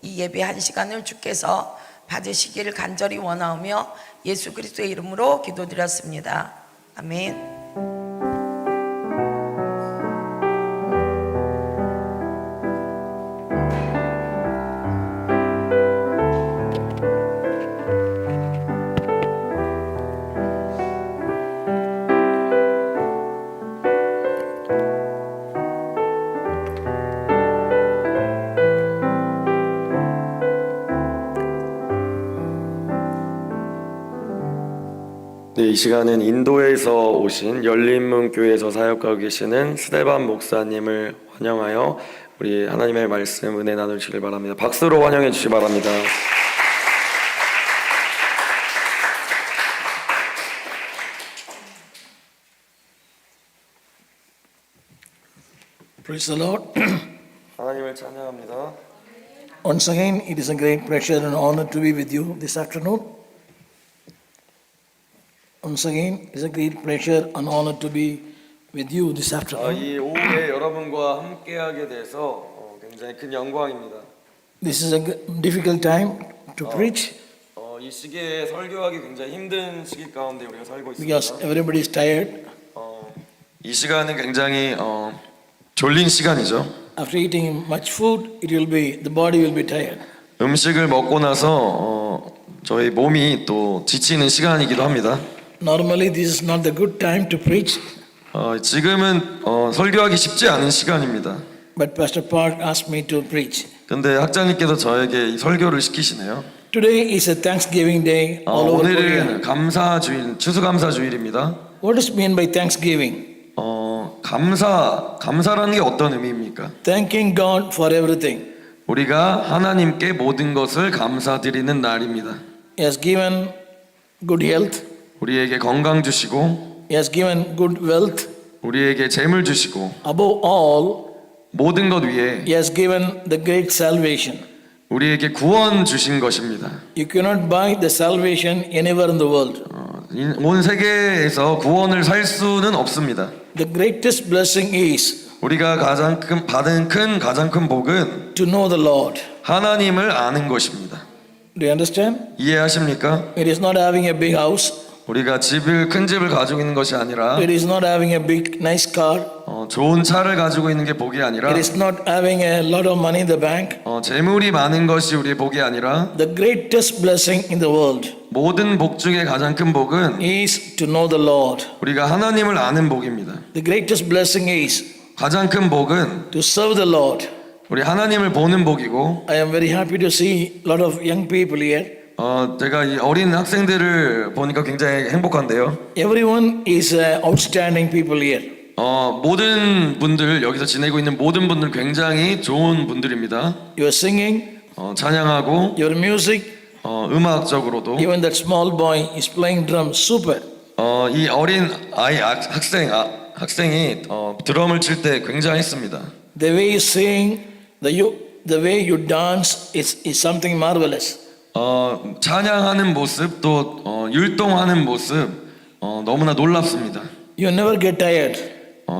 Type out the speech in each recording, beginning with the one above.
이 예배 1시간을 주께서 받으시기를 간절히 원하오며 예수 그리스도의 이름으로 기도드렸습니다. 아멘. 네, 이 시간은 인도에서 오신 열린문교회에서 사역하고 계시는 스데반 목사님을 환영하여 우리 하나님의 말씀 은혜 나누시길 바랍니다. 박수로 환영해 주시기 바랍니다. Praise the Lord. 하나님을 찬양합니다. Once again, it is a great pleasure and honor to be with you this afternoon. Once again, it is a great pleasure and honor to be with you this afternoon. 이 오후에 여러분과 함께하게 돼서 굉장히 큰 영광입니다. This is a difficult time to preach 이 시기에 설교하기 굉장히 힘든 시기 가운데 우리가 살고 because 있습니다. everybody is tired. 이 시간은 굉장히 졸린 시간이죠. After eating much food, the body will be tired. 음식을 먹고 나서 저희 몸이 또 지치는 시간이기도 합니다. Normally, this is not the good time to preach, 지금은 설교하기 쉽지 않은 시간입니다. but Pastor Park asked me to preach. 근데 학장님께서 저에게 이 설교를 시키시네요. Today is a Thanksgiving day all over Korea. 오늘은 감사주일, 추수감사주일입니다. What does it mean by Thanksgiving? 감사라는 게 어떤 의미입니까? Thanking God for everything. 우리가 하나님께 모든 것을 감사드리는 날입니다. He has given good health. 우리에게 건강 주시고, He has given good wealth. 우리에게 재물 주시고, Above all, 모든 것 위에 He has given the great salvation. 우리에게 구원 주신 것입니다. You cannot buy the salvation anywhere in the world. 온 세계에서 구원을 살 수는 없습니다. The greatest blessing is 우리가 가장 큰 복은 to know the Lord. 하나님을 아는 것입니다. Do you understand? 이해하십니까? It is not having a big house. 우리가 큰 집을 가지고 있는 것이 아니라 It is not having a big, nice car. 좋은 차를 가지고 있는 게 복이 아니라 It is not having a lot of money in the bank. 재물이 많은 것이 우리의 복이 아니라 The greatest blessing in the world 모든 복 중에 가장 큰 복은 is to know the Lord. 우리가 하나님을 아는 복입니다. The greatest blessing is 가장 큰 복은 to serve the Lord. 우리 하나님을 보는 복이고, I am very happy to see a lot of young people here. 제가 이 어린 학생들을 보니까 굉장히 행복한데요. Everyone is outstanding people here. 모든 분들, 여기서 지내고 있는 모든 분들 굉장히 좋은 분들입니다. You are singing, 찬양하고 your music, 음악적으로도 even that small boy is playing drums, super. 이 어린 학생이 드럼을 칠 때 굉장했습니다. The way you sing, the way you dance is something marvelous. 찬양하는 모습 또 율동하는 모습 너무나 놀랍습니다. You never get tired.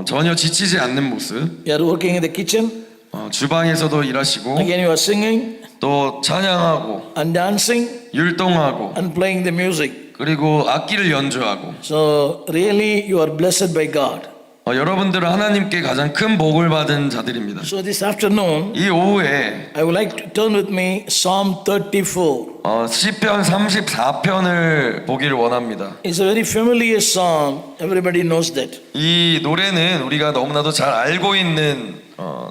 전혀 지치지 않는 모습. You are working in the kitchen, 주방에서도 일하시고 again you are singing 또 찬양하고 and dancing 율동하고 and playing the music. 그리고 악기를 연주하고. So really you are blessed by God. 여러분들은 하나님께 가장 큰 복을 받은 자들입니다. So this afternoon, 이 오후에 I would like to turn with me Psalm 34. 시편 34편을 보기를 원합니다. It's a very familiar psalm. Everybody knows that. 이 노래는 우리가 너무나도 잘 알고 있는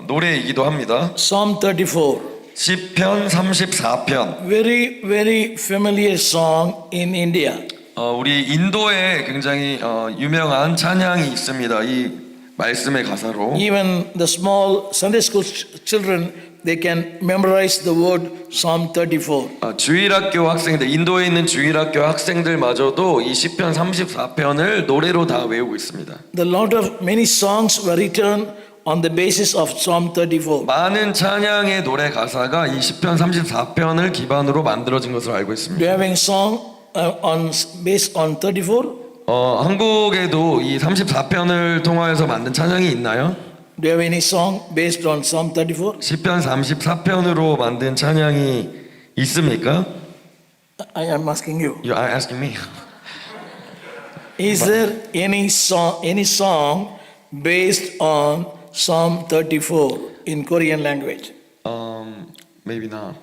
노래이기도 합니다. Psalm 34. 시편 34편. Very, very familiar song in India. 우리 인도에 굉장히 유명한 찬양이 있습니다. 이 말씀의 가사로. Even the small Sunday school children, they can memorize the word Psalm 34. 주일학교 학생들, 인도에 있는 주일학교 학생들마저도 이 시편 34편을 노래로 다 외우고 있습니다. The lot of many songs were written on the basis of Psalm 34. 많은 찬양의 노래 가사가 이 시편 34편을 기반으로 만들어진 것으로 알고 있습니다. Do you have a song based on 34? 한국에도 이 34편을 통하여서 만든 찬양이 있나요? Do you have any song based on Psalm 34? 시편 34편으로 만든 찬양이 있습니까? I am asking you. You are asking me. Is there any song based on Psalm 34 in Korean language? Maybe not.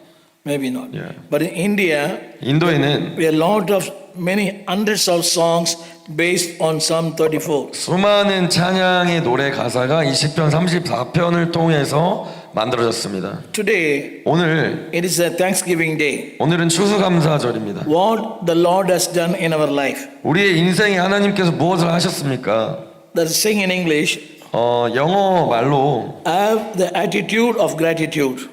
Maybe not. Yeah. But in India, 인도에는 we have a lot of many hundreds of songs based on Psalm 34. 수많은 찬양의 노래 가사가 이 시편 34편을 통해서 만들어졌습니다. Today, 오늘 it is a Thanksgiving day. 오늘은 추수감사절입니다. What the Lord has done in our life. 우리의 인생에 하나님께서 무엇을 하셨습니까? That's saying in English, 영어 말로 have the attitude of gratitude.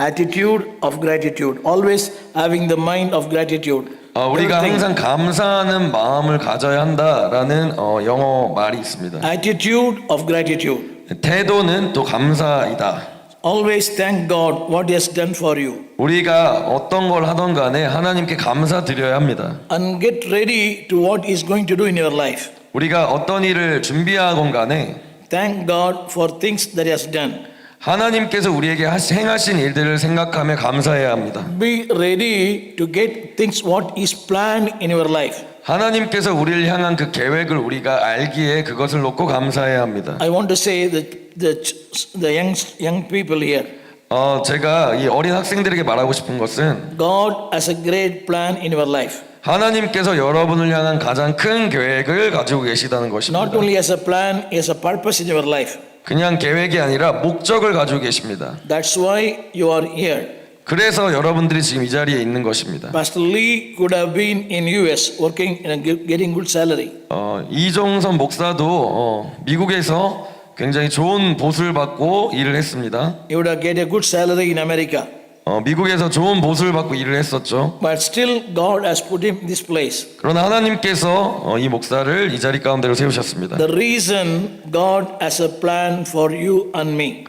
Attitude of gratitude. Always having the mind of gratitude. 우리가 Everything. 항상 감사하는 마음을 가져야 한다라는 영어 말이 있습니다. Attitude of gratitude. 태도는 또 감사이다. Always thank God what He has done for you. 우리가 어떤 걸 하던 간에 하나님께 감사드려야 합니다. And get ready to what He is going to do in your life. 우리가 어떤 일을 준비하건 간에 Thank God for things that He has done. 하나님께서 우리에게 행하신 일들을 생각하며 감사해야 합니다. Be ready to get things what is planned in your life. 하나님께서 우리를 향한 그 계획을 우리가 알기에 그것을 놓고 감사해야 합니다. I want to say that the young people here, 제가 이 어린 학생들에게 말하고 싶은 것은 God has a great plan in your life. 하나님께서 여러분을 향한 가장 큰 계획을 가지고 계시다는 것입니다. Not only as a plan, as a purpose in your life. 그냥 계획이 아니라 목적을 가지고 계십니다. That's why you are here. 그래서 여러분들이 지금 이 자리에 있는 것입니다. Pastor Lee could have been in US working and getting good salary. 이종선 목사도 미국에서 굉장히 좋은 보수를 받고 일을 했습니다. He would have get a good salary in America. 미국에서 좋은 보수를 받고 일을 했었죠. But still God has put him in this place. 그러나 하나님께서 이 목사를 이 자리 가운데로 세우셨습니다. The reason God has a plan for you and me.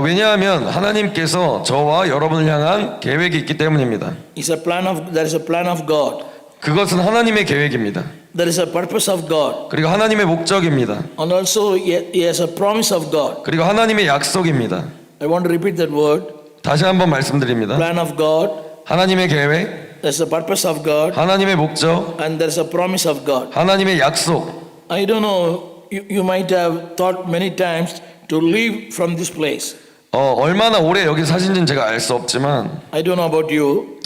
왜냐하면 하나님께서 저와 여러분을 향한 계획이 있기 때문입니다. There is a plan of God. 그것은 하나님의 계획입니다. There is a purpose of God. 그리고 하나님의 목적입니다. And also He has a promise of God. 그리고 하나님의 약속입니다. I want to repeat that word. 다시 한번 말씀드립니다. Plan of God. 하나님의 계획, There's a purpose of God. 하나님의 목적, And there's a promise of God. 하나님의 약속. I don't know, you might have thought many times to leave from this place. 얼마나 오래 여기 사신지는 제가 알 수 없지만 I don't know about you.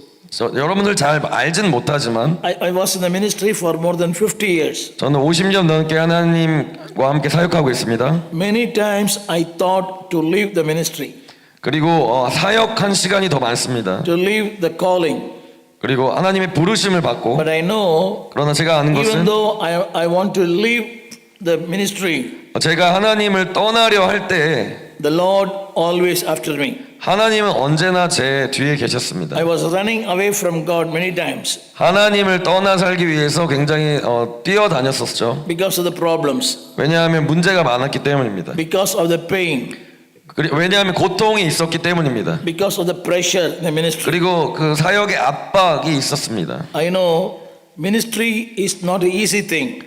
여러분들 잘 알진 못하지만 I was in the ministry for more than 50 years. 저는 50년 넘게 하나님과 함께 사역하고 있습니다. Many times I thought to leave the ministry, 그리고 사역한 시간이 더 많습니다. to leave the calling. 그리고 하나님의 부르심을 받고 But I know, 그러나 제가 아는 even 것은 though I want to leave the ministry, 제가 하나님을 떠나려 할 때 the Lord always after me. 하나님은 언제나 제 뒤에 계셨습니다. I was running away from God many times 하나님을 떠나 살기 위해서 굉장히 뛰어다녔었죠. because of the problems, 왜냐하면 문제가 많았기 때문입니다. because of the pain, 왜냐하면 고통이 있었기 때문입니다. because of the pressure in the ministry. 그리고 그 사역의 압박이 있었습니다. I know ministry is not an easy thing.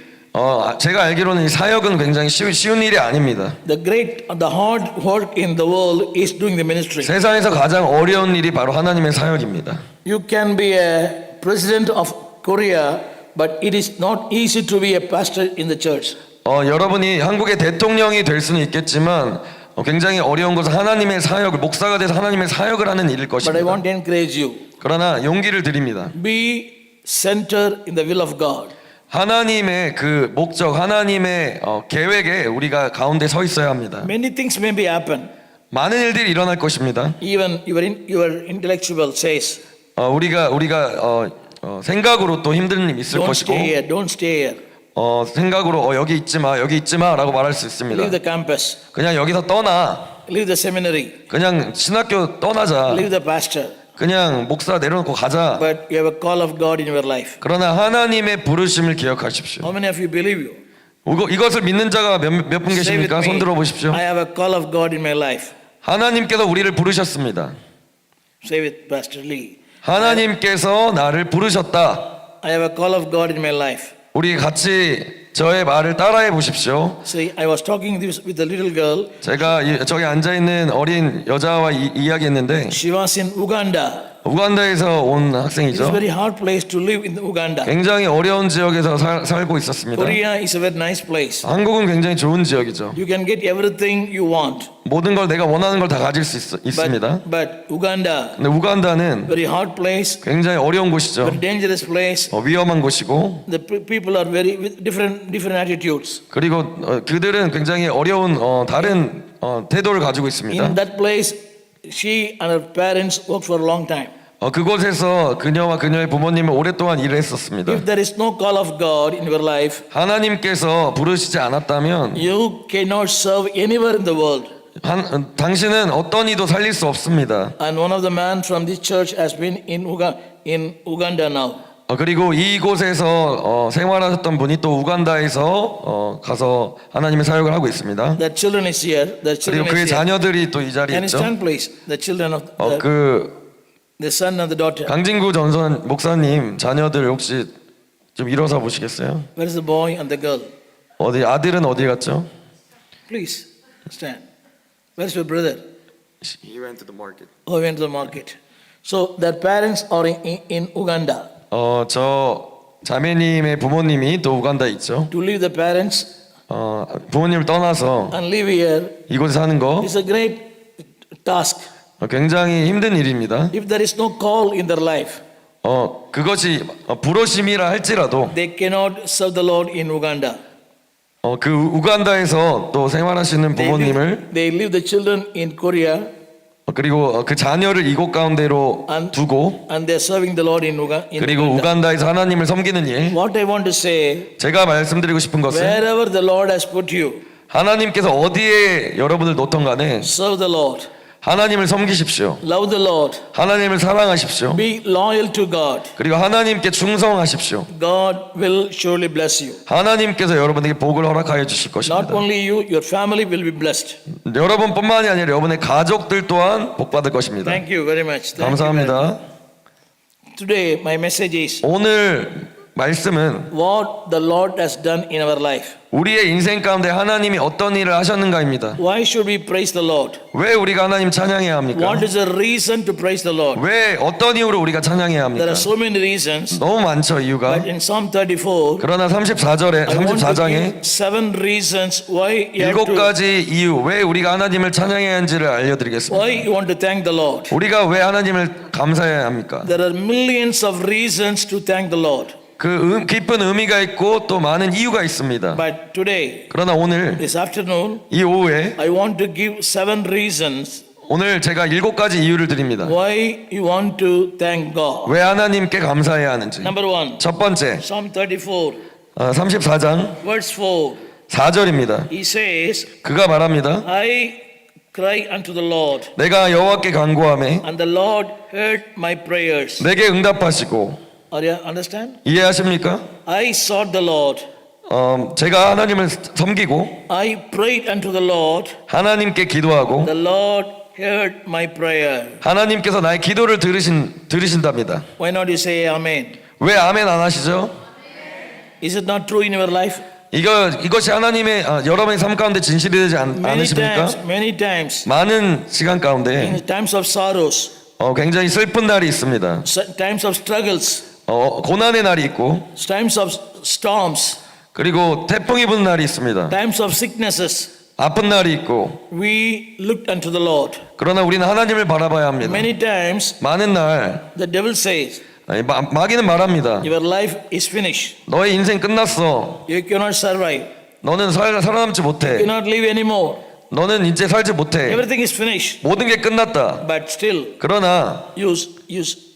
제가 알기로는 이 사역은 굉장히 쉬운 일이 아닙니다. The hard work in the world is doing the ministry. 세상에서 가장 어려운 일이 바로 하나님의 사역입니다. You can be a president of Korea, but it is not easy to be a pastor in the church. 여러분이 한국의 대통령이 될 수는 있겠지만 굉장히 어려운 것은 하나님의 사역을 목사가 돼서 하나님의 사역을 하는 일일 But I 것입니다. want to encourage you. 그러나 용기를 드립니다. Be centered in the will of God. 하나님의 그 목적, 하나님의 계획에 우리가 가운데 서 있어야 합니다. Many things may be happen. 많은 일들이 일어날 것입니다. Even your intellectual says, 우리가 생각으로 또 힘든 일 있을 don't 것이고 stay here, don't stay here. 생각으로 여기 있지 마라고 말할 수 있습니다. Leave the campus, 그냥 여기서 떠나. leave the seminary, 그냥 신학교 떠나자. leave the pastor. 그냥 목사 내려놓고 가자. But you have a call of God in your life. 그러나 하나님의 부르심을 기억하십시오. How many of you believe you? 이것을 믿는 자가 몇 분 Say with 계십니까? me, 손 들어보십시오. I have a call of God in my life. 하나님께서 우리를 부르셨습니다. Say with Pastor Lee. 하나님께서 나를 부르셨다. I have a call of God in my life. 우리 같이 저의 말을 따라해 보십시오. See, I was talking this with a little girl. 제가 저기 앉아 있는 어린 여자와 이야기했는데 She was in Uganda. 우간다에서 온 It is a 학생이죠. very hard place to live in Uganda. 굉장히 어려운 지역에서 살고 있었습니다. Korea is a very nice place. 한국은 굉장히 좋은 지역이죠. You can get everything you want. 모든 걸 내가 원하는 걸 다 가질 수 있습니다. But Uganda, 근데 우간다는 very hard place, 굉장히 어려운 곳이죠. very dangerous place. 위험한 곳이고 The people are very with different attitudes. 그리고 그들은 굉장히 어려운 다른 태도를 가지고 있습니다. In that place, she and her parents worked for a long time. 그곳에서 그녀와 그녀의 부모님은 오랫동안 일을 했었습니다. If there is no call of God in your life, 하나님께서 부르시지 않았다면 you cannot serve anywhere in the world. 당신은 어떤 이도 살릴 수 없습니다. And one of the men from this church has been in Uganda now. 그리고 이곳에서 생활하셨던 분이 또 우간다에서 가서 하나님의 사역을 하고 있습니다. The children is here. The 그리고 children 그의 is here. 자녀들이 또 이 자리에 Can you 있죠. stand, please? The children of the son and the daughter. 강진구 전선 목사님 자녀들 혹시 좀 일어서 보시겠어요? Where is the boy and the girl? 아들은 어디 갔죠? Please stand. Where is your brother? He went to the market. Oh, he went to the market. So their parents are in Uganda. 저 자매님의 부모님이 또 우간다에 있죠. To leave the parents 부모님을 떠나서 and live here 이곳에 사는 거 is a great task. 굉장히 힘든 일입니다. If there is no call in their life, 그것이 부르심이라 할지라도 they cannot serve the Lord in Uganda. 그 우간다에서 또 생활하시는 부모님을 They leave the children in Korea 그리고 그 자녀를 이곳 가운데로 and 두고 they're serving the Lord in 그리고 Uganda. 우간다에서 하나님을 섬기는 일. What I want to say, 제가 말씀드리고 싶은 것은 wherever the Lord has put you, 하나님께서 어디에 여러분을 놓던 간에 serve the Lord, 하나님을 섬기십시오. love the Lord, 하나님을 사랑하십시오. be loyal to God. 그리고 하나님께 충성하십시오. God will surely bless you. 하나님께서 여러분에게 복을 허락하여 주실 Not 것입니다. only you, your family will be blessed. 여러분뿐만이 아니라 여러분의 가족들 또한 복받을 것입니다. Thank you very much. Thank you very much. 감사합니다. Today, my message is 오늘 말씀은 what the Lord has done in our life. 우리의 인생 가운데 하나님이 어떤 일을 하셨는가입니다. Why should we praise the Lord? 왜 우리가 하나님 찬양해야 합니까? What is the reason to praise the Lord? 왜 어떤 이유로 우리가 찬양해야 There 합니까? are so many reasons. 너무 많죠 이유가. But in Psalm 34, 그러나 34절에 I want to 34장에 give 7 reasons why you have 일곱 to, 가지 이유 왜 우리가 하나님을 찬양해야 하는지를 알려드리겠습니다. why you want to thank the Lord. 우리가 왜 하나님을 감사해야 합니까? There are millions of reasons to thank the Lord. 그 깊은 의미가 있고 또 많은 이유가 있습니다. But today, 그러나 오늘 this afternoon, 이 오후에 I want to give 7 reasons 오늘 제가 7가지 이유를 드립니다. why you want to thank God. 왜 하나님께 감사해야 하는지. Number 1, 첫 번째 Psalm 34, 34장 verse 4. 4절입니다. He says, 그가 말합니다. I cry unto the Lord, 내가 여호와께 간구하매 and the Lord heard my prayers. 내게 응답하시고. Are you understand? 이해하십니까? I sought the Lord. 제가 하나님을 섬기고 I prayed unto the Lord. 하나님께 기도하고 The Lord heard my prayer. 하나님께서 나의 기도를 들으신답니다. Why not you say amen? 왜 아멘 안 하시죠? Is it not true in your life? 이것이 하나님의 여러분의 삶 가운데 진실이 되지 않으십니까? Many times, 많은 시간 가운데 in times of sorrows, 굉장히 슬픈 날이 있습니다. times of struggles, 고난의 날이 있고 times of storms, 그리고 태풍이 부는 날이 있습니다. times of sicknesses, 아픈 날이 있고 we looked unto the Lord. 그러나 우리는 하나님을 바라봐야 합니다. Many times, 많은 날 the devil says, 마귀는 말합니다. your life is finished. 너의 인생 끝났어. You cannot survive. 너는 살아남지 You 못해. cannot live anymore. 너는 이제 살지 못해. Everything is finished. 모든 게 끝났다. But still, 그러나 you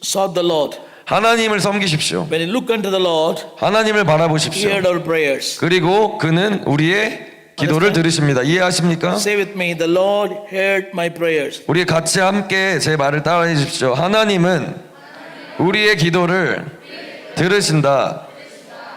sought the Lord. 하나님을 섬기십시오. When you look unto the Lord, 하나님을 He 바라보십시오. heard our prayers. 그리고 그는 우리의 기도를 들으십니다. 이해하십니까? Say with me, the Lord heard my prayers. 우리 같이 함께 제 말을 따라해 주십시오. 하나님은 우리의 기도를 들으신다.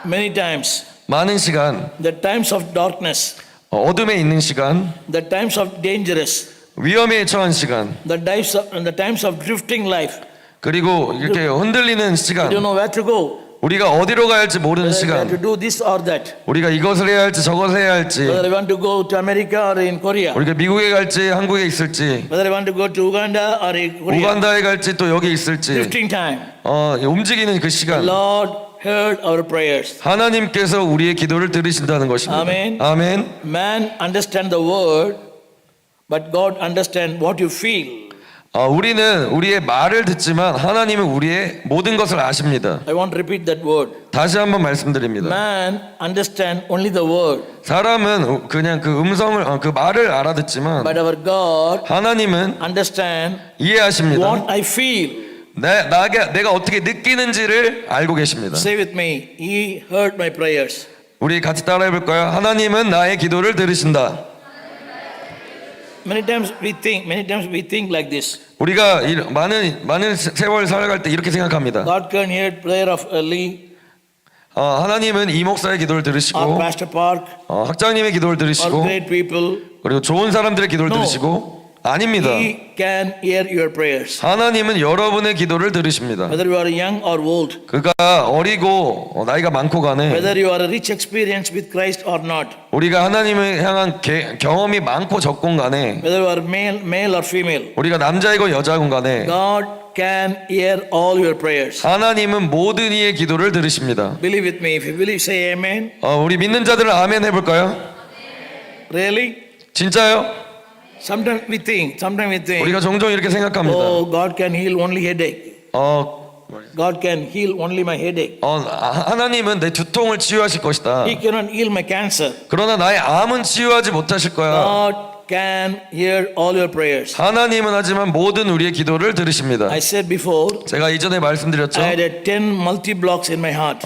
Many times, 많은 시간, the times of darkness, 어둠에 있는 시간, the times of dangerous, 위험에 처한 시간, the times of drifting life. 그리고 이렇게 흔들리는 You don't 시간, know where to go. 우리가 어디로 가야 할지 모르는 Whether I have to 시간, do this or that. 우리가 이것을 해야 할지 저것을 해야 할지, Whether I want to go to America or in Korea. 우리가 미국에 갈지 한국에 있을지, Whether I want to go to Uganda or in Korea. 우간다에 갈지 또 여기 있을지, Drifting time. 움직이는 그 The 시간, Lord heard our prayers. 하나님께서 우리의 기도를 들으신다는 것입니다. 아멘. 아멘. Man understand the word, but God understand what you feel. 우리는 우리의 말을 듣지만 하나님은 우리의 모든 것을 아십니다. I want to repeat that word. 다시 한번 말씀드립니다. Man understand only the word, 사람은 그냥 그 음성을, 그 말을 알아듣지만 but our God 하나님은 understand 이해하십니다. what I feel. 내가 어떻게 느끼는지를 알고 계십니다. Say with me, He heard my prayers. 우리 같이 따라해 볼까요? 하나님은 나의 기도를 들으신다. Many times we think like this. 우리가 많은 세월 살아갈 때 이렇게 생각합니다. God can hear prayer of Lee 하나님은 이 목사의 기도를 or 들으시고, Pastor Park 학장님의 기도를 or 들으시고, great people. 그리고 좋은 사람들의 기도를 No. 들으시고, 아닙니다. He can hear your prayers. 하나님은 여러분의 기도를 들으십니다. Whether you are young or old, 그가 어리고 나이가 많고 간에 whether you are a rich experience with Christ or not, 우리가 하나님을 향한 경험이 많고 적건 간에, whether you are male or female, 우리가 남자이고 여자건 간에 God can hear all your prayers. 하나님은 모든 이의 기도를 들으십니다. Believe with me. If you believe, say amen. 우리 믿는 자들은 아멘 해볼까요? Really? 진짜요? Sometimes we think, 우리가 종종 이렇게 생각합니다. oh, God can heal only headache. 어, God can heal only my headache. 하나님은 내 두통을 치유하실 것이다. He cannot heal my cancer. 그러나 나의 암은 치유하지 못하실 거야. God can hear all your prayers. 하나님은 하지만 모든 우리의 기도를 들으십니다. I said before, 제가 이전에 말씀드렸죠. I had 10 multi-blocks in my heart.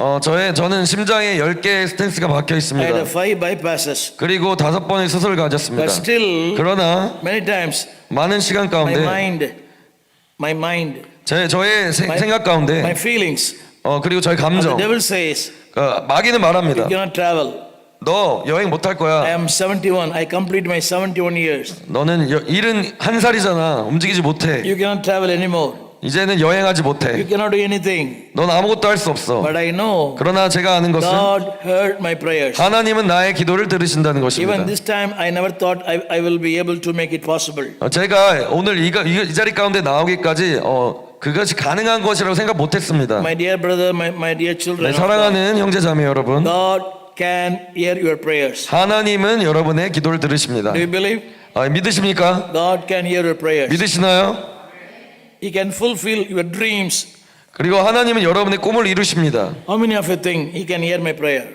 저는 심장에 10개의 스텐스가 박혀 I 있습니다. had 5 bypasses. 그리고 5번의 수술을 가졌습니다. But still, 그러나 many times, 많은 시간 가운데 my mind, 저의 생각 가운데 my feelings, 그리고 저의 and 감정, the devil says, 마귀는 말합니다. you cannot travel. 너 여행 못할 I 거야. am 71. I complete my 71 years. 너는 71살이잖아. 움직이지 못해. You cannot travel anymore. 이제는 여행하지 You 못해. cannot do anything. 넌 아무것도 할 수 없어. But I know 그러나 제가 아는 것은 God heard my prayers. 하나님은 나의 기도를 들으신다는 것입니다. Even this time, I never thought I will be able to make it possible. 제가 오늘 이 자리 가운데 나오기까지 그것이 가능한 것이라고 생각 못했습니다. My dear brother, my dear children, 네, 사랑하는 형제자매 여러분, God can hear your prayers. 하나님은 여러분의 기도를 들으십니다. Do you believe? 믿으십니까? God can hear your prayers. 믿으시나요? He can fulfill your dreams. 그리고 하나님은 여러분의 꿈을 이루십니다. How many of you think He can hear my prayer?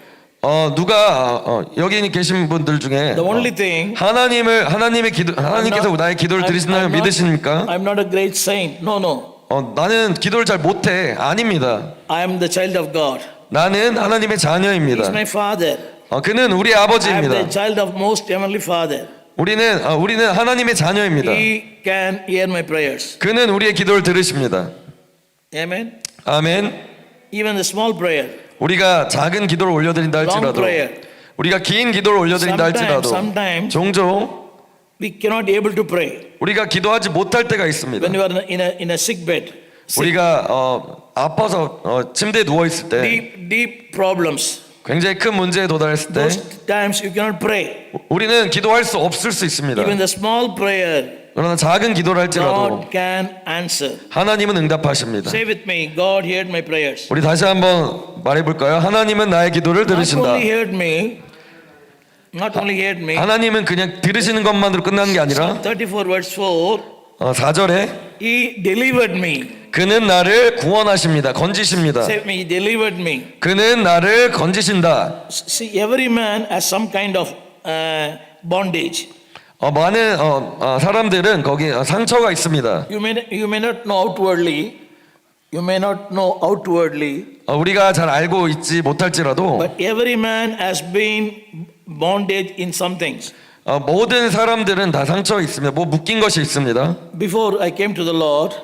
여기 계신 분들 중에 The only thing, 하나님께서 나의 기도를 들으신다고 믿으십니까? I'm not a great saint. No. 나는 기도를 잘 못해. 아닙니다. I am the child of God. 나는 하나님의 He's 자녀입니다. my father. 그는 우리 I am 아버지입니다. the child of most heavenly Father. 우리는 하나님의 자녀입니다. He can hear my prayers. 그는 우리의 기도를 들으십니다. Amen. 아멘. Even the small prayer. 우리가 작은 기도를 올려드린다 Long 할지라도, prayer. 우리가 긴 기도를 올려드린다 할지라도, Sometimes 종종 we cannot be able to pray. 우리가 기도하지 못할 때가 있습니다. When you are in a sick bed, 우리가 아파서 침대에 누워 있을 때, deep problems. 굉장히 큰 문제에 도달했을 때, Those times you cannot pray. 우리는 기도할 수 없을 수 있습니다. Even the small prayer, 그러나 작은 기도를 할지라도 God can answer. 하나님은 응답하십니다. Say with me, God heard my prayers. 우리 다시 한번 말해볼까요? 하나님는 나의 기도를 Not 들으신다. only heard me. 하나님은 그냥 들으시는 것만으로 끝나는 게 아니라 34 verse 4, 4절에 He delivered me. 그는 나를 구원하십니다. 건지십니다. Say with me, He delivered me. 그는 나를 건지신다. See, every man has some kind of bondage. 많은 사람들은 거기 상처가 있습니다. You may not know outwardly. 우리가 잘 알고 있지 못할지라도 But every man has been bondage in some things. 모든 사람들은 다 상처가 있습니다. 묶인 것이 있습니다. Before I came to the Lord,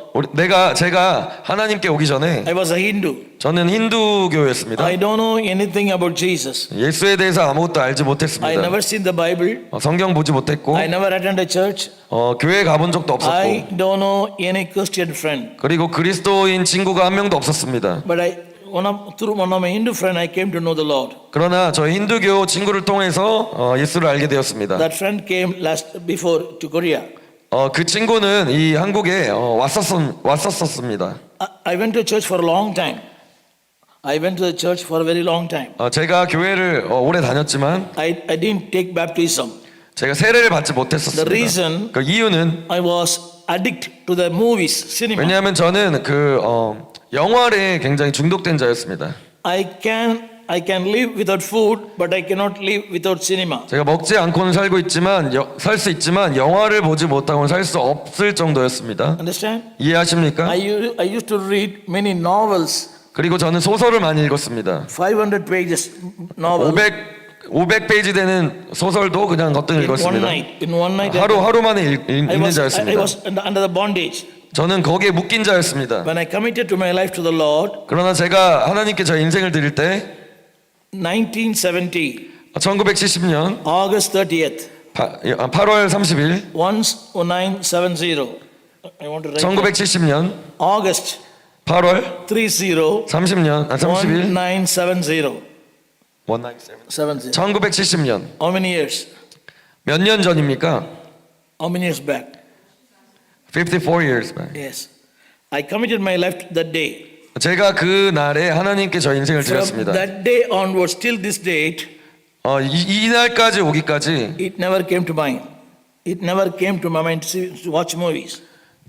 제가 하나님께 오기 전에 I was a Hindu. 저는 힌두교였습니다. I don't know anything about Jesus. 예수에 대해서 아무것도 알지 I 못했습니다. never seen the Bible. 성경 보지 못했고 I never attended church. 교회 가본 적도 I 없었고 don't know any Christian friend. 그리고 그리스도인 친구가 한 명도 없었습니다. But through one of my Hindu friend, I came to know the Lord. 그러나 저희 힌두교 친구를 통해서 예수를 알게 되었습니다. That friend came before to Korea. 그 친구는 이 한국에 왔었습니다. I went to church for a long time. I went to the church for a very long time. 제가 교회를 오래 다녔지만 I didn't take baptism. 제가 세례를 받지 The 못했었습니다. reason 그 이유는 I was addicted to the movies, cinema. 왜냐하면 저는 영화에 굉장히 중독된 자였습니다. I can live without food, but I cannot live without cinema. 제가 먹지 않고는 살고 있지만 살 수 있지만 영화를 보지 못하고는 살 수 없을 정도였습니다. Understand? 이해하십니까? I used to read many novels, 그리고 저는 소설을 많이 읽었습니다. 500 pages novel. 500페이지 되는 소설도 그냥 거뜬 In one 읽었습니다. night. In one night. 하루 만에 I 읽는 was 자였습니다. under the bondage. 저는 거기에 묶인 자였습니다. When I committed to my life to the Lord, 그러나 제가 하나님께 저의 인생을 드릴 때 1970, 1970년 August 30th, 8월 30일 1970. I want to write 1970년 August 8월 30, 30년 30일 1970. 1970. 70. 1970년 How many years? 몇 년 전입니까? How many years back? 54 years back. Yes. I committed my life that day. 제가 그 날에 하나님께 저 인생을 From 드렸습니다. that day onwards till this date, 이 날까지 오기까지 it never came to mind. It never came to my mind to watch movies.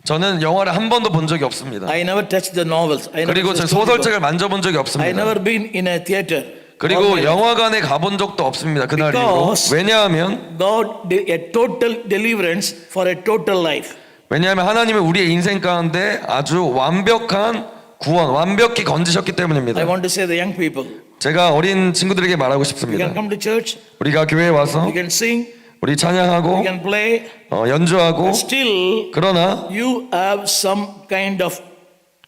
저는 영화를 한 번도 본 적이 없습니다. I never touched the novels. I never 그리고 제 소설책을 만져본 적이 I 없습니다. never been in a theater. 그리고 영화관에 가본 적도 없습니다. 그날 이후로. Because 왜냐하면 God did a total deliverance for a total life. 왜냐하면 하나님은 우리의 인생 가운데 아주 완벽한 구원, 완벽히 건지셨기 때문입니다. I want to say the young people, 제가 어린 친구들에게 말하고 you 싶습니다. can come to church, 우리가 교회에 와서 you can sing, 우리 you 찬양하고 can play, 연주하고 still 그러나 you have some kind of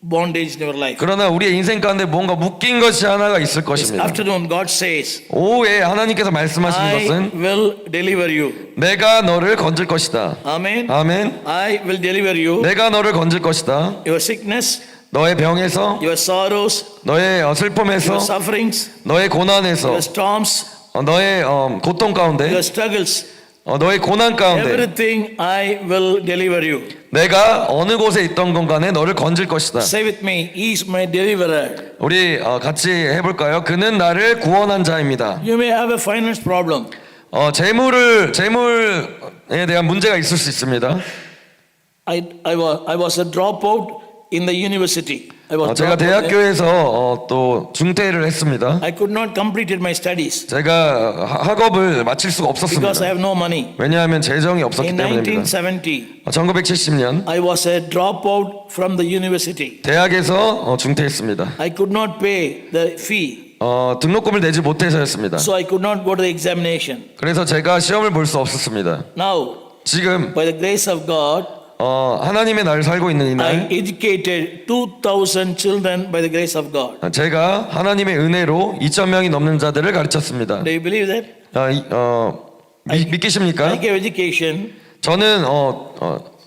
bondage in your life. 우리의 인생 가운데 뭔가 묶인 것이 하나가 있을 This 것입니다. afternoon God says, 오후에 하나님께서 말씀하시는 I 것은 will deliver you. 내가 너를 건질 것이다. Amen. 아멘. I will deliver you. 내가 너를 건질 것이다. Your sickness, 너의 병에서, your sorrows, 너의 슬픔에서, your sufferings, 너의 고난에서, your storms, 너의 고통 가운데, your struggles, 너의 고난 가운데 everything I will deliver you. 내가 어느 곳에 있던 건 간에 너를 건질 것이다. Say with me, He is my deliverer. 우리 같이 해볼까요? 그는 나를 구원한 자입니다. You may have a finance problem. 재물에 대한 문제가 있을 수 있습니다. I was a dropout in the university. I was 제가 dropout there. 대학교에서 또 중퇴를 했습니다. I could not complete my studies 제가 학업을 마칠 수가 because I 없었습니다. have no money. 왜냐하면 재정이 없었기 In 때문입니다. 1970, 1970년 I was a dropout from the university. 대학에서 중퇴했습니다. I could not pay the fee, 등록금을 내지 못해서였습니다. so I could not go to the examination. 그래서 제가 시험을 볼 수 없었습니다. Now, 지금 by the grace of God, 하나님의 나를 살고 있는 이 I 날 educated 2,000 children by the grace of God. 제가 하나님의 은혜로 2,000명이 넘는 자들을 가르쳤습니다. Do you believe that? 믿기십니까? I gave education 저는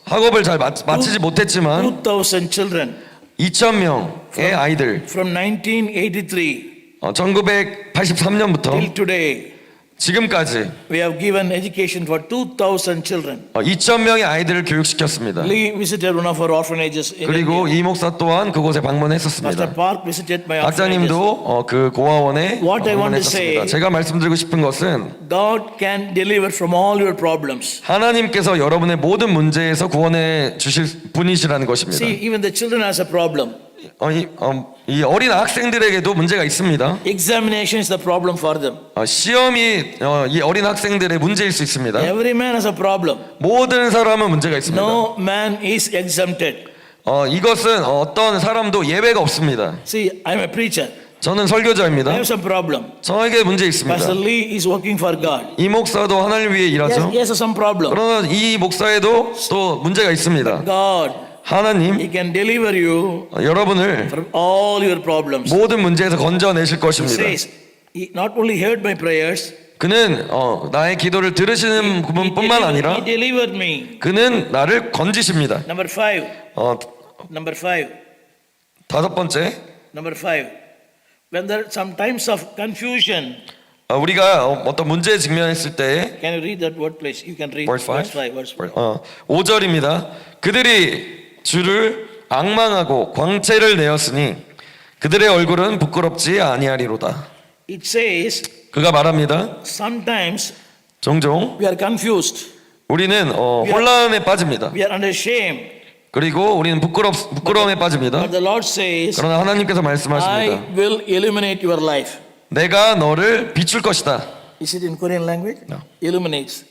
학업을 잘 마치지 못했지만 2,000 children 2,000명의 아이들 from 1983 1983년부터 till today. 지금까지 We have given education for 2,000 children. 2,000명의 아이들을 교육시켰습니다. Lee visited one of our orphanages in 그리고 India. 이 목사 또한 그곳에 Pastor 방문했었습니다. Park visited my orphanages. 박사님도 그 고아원에 What I want to 방문했었습니다. say- 제가 말씀드리고 싶은 것은 God can deliver from all your problems. 하나님께서 여러분의 모든 문제에서 구원해 주실 분이시라는 것입니다. See, even the children has a problem. 이 어린 학생들에게도 문제가 있습니다. Examination is the problem for them. 시험이 이 어린 학생들의 문제일 수 있습니다. Every man has a problem. 모든 사람은 문제가 있습니다. No man is exempted. 이것은 어떤 사람도 예외가 없습니다. See, I'm a preacher. 저는 I 설교자입니다. have some problem. 저에게 문제 있습니다. Pastor Lee is working for God. 이 목사도 하나님 위해 일하죠. He has some problem. 그러나 이 목사에도 또 문제가 있습니다. God, 하나님 He can deliver you 여러분을 from all your problems. 모든 문제에서 건져내실 He 것입니다. says, He not only heard my prayers, 그는 나의 기도를 들으시는 부분뿐만 아니라 He delivered me. 그는 나를 건지십니다. Number 5. Number 5. 다섯 번째, Number 5. When there are some times of confusion, 우리가 어떤 문제에 직면했을 때 can you read that word, please? You can read Verse five? verse 5. 5절입니다. 그들이 주를 앙망하고 광채를 내었으니 그들의 얼굴은 부끄럽지 아니하리로다. It says, 그가 말합니다. sometimes 종종 we are confused, 우리는 혼란에 빠집니다. we are under shame. 그리고 우리는 부끄러움에 빠집니다. But the Lord says, 그러나 하나님께서 I 말씀하십니다. will illuminate your life. 내가 너를 비출 것이다. Is it in Korean language? No. Illuminates.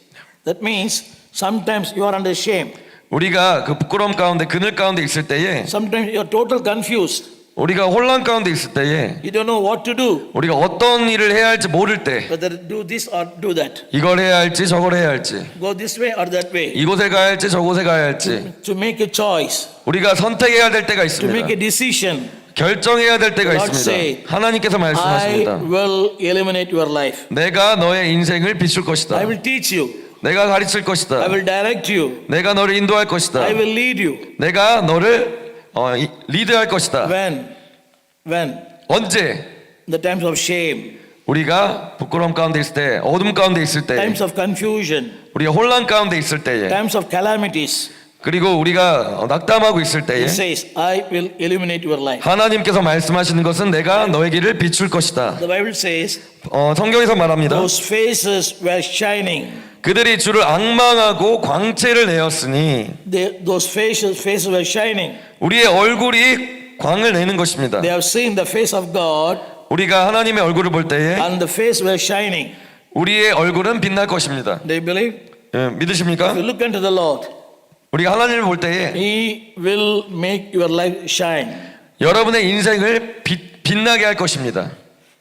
That means sometimes you are under shame. 우리가 그 부끄러움 가운데 그늘 가운데 있을 때에 Sometimes you are total confused. 우리가 혼란 가운데 있을 때에 You don't know what to do. 우리가 어떤 일을 해야 할지 모를 때 Whether do this or do that. 이걸 해야 할지 저걸 해야 할지 Go this way or that way. 이곳에 가야 할지 저곳에 가야 할지 To make a choice. 우리가 선택해야 될 때가 To make 있습니다. a decision. 결정해야 될 때가 Lord say, 있습니다. 하나님께서 I 말씀하십니다. will illuminate your life. 내가 너의 인생을 비출 I 것이다. will teach you. 내가 가르칠 I 것이다. will direct you. 내가 너를 인도할 것이다. I will lead you. 내가 너를 리드할 것이다. When? 언제? The times of shame. 우리가 부끄러움 가운데 있을 때, 어둠 가운데 있을 때, Times of confusion. 우리가 혼란 가운데 있을 때에, Times of calamities. 그리고 우리가 낙담하고 있을 때에 It says, I will illuminate your life. 하나님께서 말씀하시는 것은 내가 너의 길을 비출 것이다. The Bible says, 성경에서 말합니다. those faces were shining. 그들이 주를 앙망하고 광채를 내었으니 Those faces were shining. 우리의 얼굴이 광을 내는 것입니다. They have seen the face of God 우리가 하나님의 얼굴을 볼 때에 and the face were shining. 우리의 얼굴은 빛날 것입니다. Do you believe? 믿으십니까? If you look unto the Lord, 우리가 하나님을 볼 때에 He will make your life shine. 여러분의 인생을 빛나게 할 것입니다.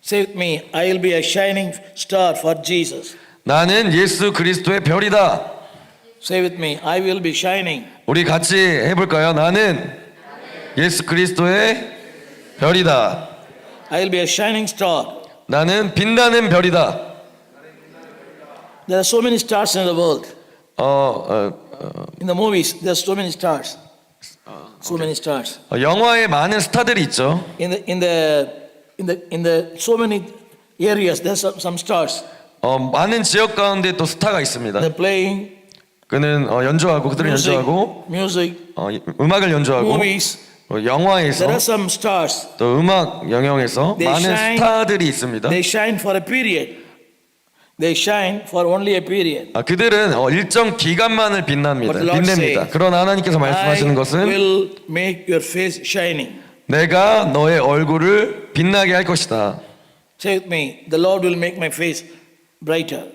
Say with me, I will be a shining star for Jesus. 나는 예수 그리스도의 별이다. Say with me, I will be shining. 우리 같이 해볼까요? 나는 예수 그리스도의 별이다. I will be a shining star. 나는 빛나는 별이다. There are so many stars in the world. In the movies, there are so many stars. So many stars. 영화에 많은 스타들이 있죠. In the so many areas, there are some stars. 많은 지역 가운데 또 스타가 있습니다. They're playing 그는 연주하고 그들은 연주하고 music, 음악을 연주하고 movies. 영화에서 There are some stars. 또 음악 영역에서 They 많은 shine. 스타들이 있습니다. They shine for a period. They shine for only a period. 그들은 일정 기간만을 빛납니다. But the Lord 빛냅니다. says, 그러나 하나님께서 I 말씀하시는 것은 will make your face shining. 내가 너의 얼굴을 빛나게 할 것이다. Say with me, the Lord will make my face brighter.